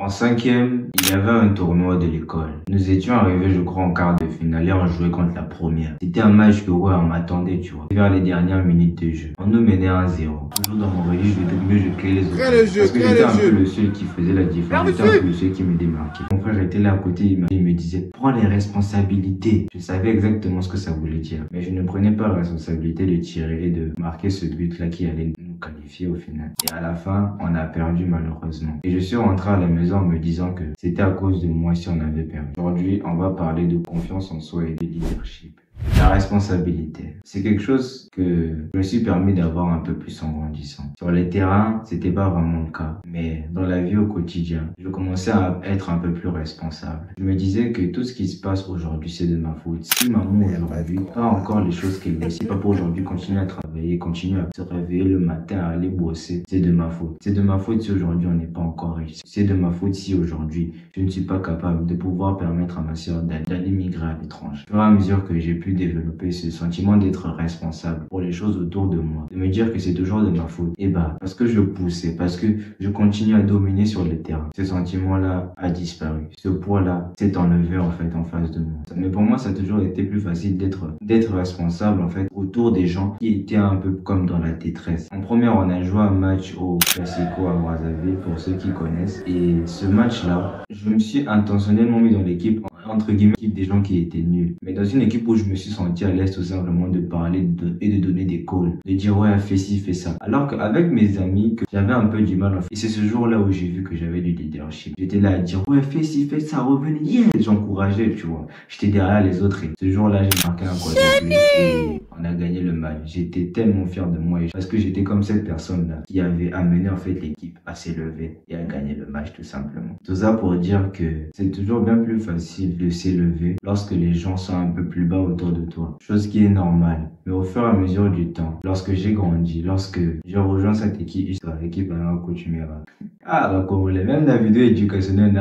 En cinquième, il y avait un tournoi de l'école. Nous étions arrivés, je crois, en quart de finale et on jouait contre la première. C'était un match que, ouais, on m'attendait, tu vois. Vers les dernières minutes de jeu. On nous menait 1-0. Toujours dans mon registre, je devais mieux je créais les autres. Parce que j'étais un peu le seul qui faisait la différence. J'étais un peu le seul qui me démarquait. Mon frère était là à côté, il me disait, prends les responsabilités. Je savais exactement ce que ça voulait dire. Mais je ne prenais pas la responsabilité de tirer et de marquer ce but-là qui allait nous qualifier au final. Et à la fin, on a perdu malheureusement. Et je suis rentré à la maison en me disant que c'était à cause de moi si on avait perdu. Aujourd'hui, on va parler de confiance en soi et de leadership. La responsabilité, c'est quelque chose que je me suis permis d'avoir un peu plus en grandissant. Sur les terrains, c'était pas vraiment le cas, mais dans la vie au quotidien, je commençais à être un peu plus responsable. Je me disais que tout ce qui se passe aujourd'hui, c'est de ma faute. Si maman aujourd'hui pas encore les choses qu'elle veut, si papa aujourd'hui continue à travailler, continue à se réveiller le matin, à aller bosser, c'est de ma faute. C'est de ma faute si aujourd'hui on n'est pas encore riche. C'est de ma faute si aujourd'hui je ne suis pas capable de pouvoir permettre à ma soeur d'aller migrer à l'étranger. Au fur et à mesure que j'ai pu développer ce sentiment d'être responsable pour les choses autour de moi, de me dire que c'est toujours de ma faute, et bah parce que je poussais, parce que je continue à dominer sur le terrain, ce sentiment-là a disparu, ce poids-là s'est enlevé en fait en face de moi. Mais pour moi ça a toujours été plus facile d'être responsable en fait autour des gens qui étaient un peu comme dans la détresse. En première, on a joué un match au Classico à Brazzaville pour ceux qui connaissent, et ce match-là, je me suis intentionnellement mis dans l'équipe entre guillemets des gens qui étaient nuls, mais dans une équipe où je me suis senti à l'aise tout simplement de parler et de donner des calls, de dire ouais fais ci fais ça, alors qu'avec mes amis que j'avais un peu du mal en fait. Et c'est ce jour-là où j'ai vu que j'avais du leadership. J'étais là à dire ouais fais ci fais ça, revenez, yeah, j'encourageais, tu vois, j'étais derrière les autres et ce jour-là j'ai marqué un quadruplé et on a gagné le match. J'étais tellement fier de moi parce que j'étais comme cette personne-là qui avait amené en fait l'équipe à s'élever et à gagner le match tout simplement. Tout ça pour dire que c'est toujours bien plus facile de s'élever lorsque les gens sont un peu plus bas autour de toi, chose qui est normale. Mais au fur et à mesure du temps, lorsque j'ai grandi, lorsque j'ai rejoint cette équipe à Coutumera, comme les mêmes vidéo éducationnelle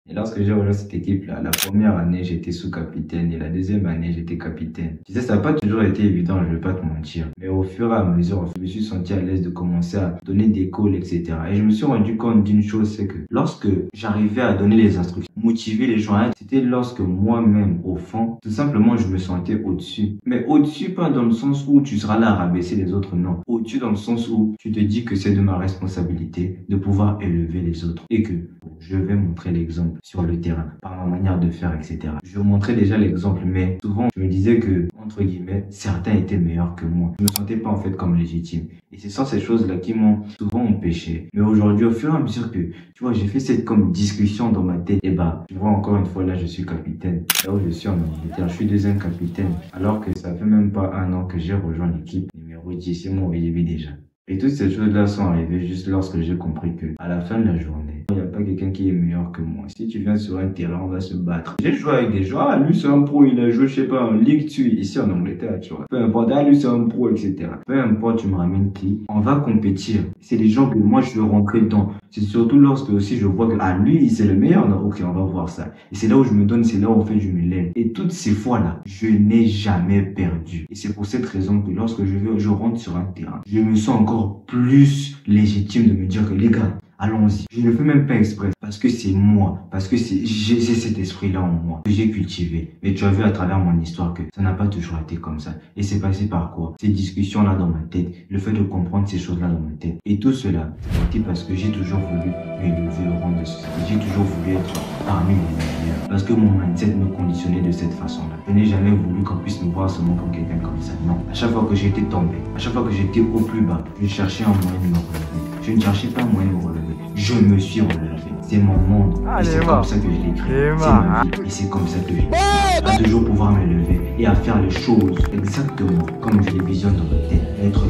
et lorsque j'ai rejoint cette équipe-là, la première année, j'étais sous-capitaine et la deuxième année, j'étais capitaine. Tu sais, ça n'a pas toujours été évident, je vais pas te mentir. Mais au fur et à mesure, je me suis senti à l'aise de commencer à donner des calls, etc. Et je me suis rendu compte d'une chose, c'est que lorsque j'arrivais à donner les instructions, motiver les gens, c'était lorsque moi-même, au fond, tout simplement, je me sentais au-dessus. Mais au-dessus, pas dans le sens où tu seras là à rabaisser les autres, non. Au-dessus dans le sens où tu te dis que c'est de ma responsabilité de pouvoir élever les autres et que je vais montrer l'exemple sur le terrain, par ma manière de faire, etc. Je montrais déjà l'exemple, mais souvent, je me disais que, entre guillemets, certains étaient meilleurs que moi. Je me sentais pas, en fait, comme légitime. Et c'est ça, ces choses-là qui m'ont souvent empêché. Mais aujourd'hui, au fur et à mesure que, tu vois, j'ai fait cette comme discussion dans ma tête, et bah, tu vois, encore une fois, là, je suis capitaine. Là où je suis en Angleterre, je suis deuxième capitaine. Alors que ça fait même pas un an que j'ai rejoint l'équipe numéro 10, c'est mon VDB déjà. Et toutes ces choses-là sont arrivées juste lorsque j'ai compris que, à la fin de la journée, il n'y a pas quelqu'un qui est meilleur que moi. Si tu viens sur un terrain, on va se battre. J'ai joué avec des joueurs, lui c'est un pro, il a joué, je sais pas, en Ligue 2, ici en Angleterre, tu vois. Peu importe, lui c'est un pro, etc. Peu importe, tu me ramènes qui, on va compétir. C'est les gens que moi je veux rentrer dedans. C'est surtout lorsque aussi je vois que, lui, c'est le meilleur, non, ok, on va voir ça. Et c'est là où je me donne, c'est là où en fait je me lève. Et toutes ces fois-là, je n'ai jamais perdu. Et c'est pour cette raison que lorsque je rentre sur un terrain, je me sens encore plus légitime de me dire que les gars, allons-y. Je ne le fais même pas exprès parce que c'est moi, parce que j'ai cet esprit-là en moi que j'ai cultivé. Mais tu as vu à travers mon histoire que ça n'a pas toujours été comme ça. Et c'est passé par quoi? Ces discussions-là dans ma tête, le fait de comprendre ces choses-là dans ma tête. Et tout cela, c'était parce que j'ai toujours voulu m'élever au rang de société. J'ai toujours voulu être parmi les meilleurs. Parce que mon mindset me conditionnait de cette façon-là. Je n'ai jamais voulu qu'on puisse me voir seulement comme quelqu'un comme ça. Non. À chaque fois que j'étais tombé, à chaque fois que j'étais au plus bas, je cherchais un moyen de me relever. Je ne cherchais pas un moyen de me relever. Je me suis relevé. C'est mon monde. Et c'est comme ça que je l'ai créé. C'est ma vie. Et c'est comme ça que je l'ai créé. À toujours pouvoir me lever et à faire les choses exactement comme je les visionne dans ma tête. Être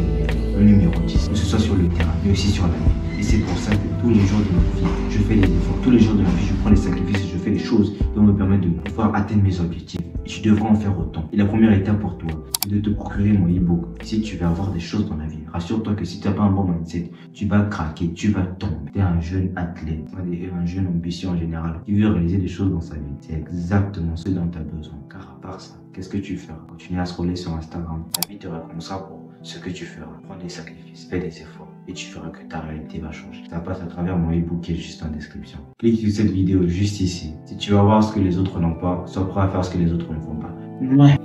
le numéro 10. Que ce soit sur le terrain, mais aussi sur la vie. Et c'est pour ça que tous les jours de ma vie, je fais des efforts. Tous les jours de ma vie, je prends les sacrifices et je fais les choses qui vont me permettre de pouvoir atteindre mes objectifs. Et tu devrais en faire autant. Et la première étape pour toi, c'est de te procurer mon e-book. Si tu veux avoir des choses dans la vie, rassure-toi que si tu n'as pas un bon mindset, tu vas craquer, tu vas tomber. Tu es un jeune athlète, un jeune ambitieux en général, qui veut réaliser des choses dans sa vie. C'est exactement ce dont tu as besoin. Car à part ça, qu'est-ce que tu fais? Continuer à scroller sur Instagram. La vie te récompensera pour ce que tu feras. Prends des sacrifices, fais des efforts et tu feras que ta réalité va changer. Ça passe à travers mon e-book qui est juste en description. Clique sur cette vidéo juste ici. Si tu vas voir ce que les autres n'ont pas, sois prêt à faire ce que les autres ne font pas. Ouais.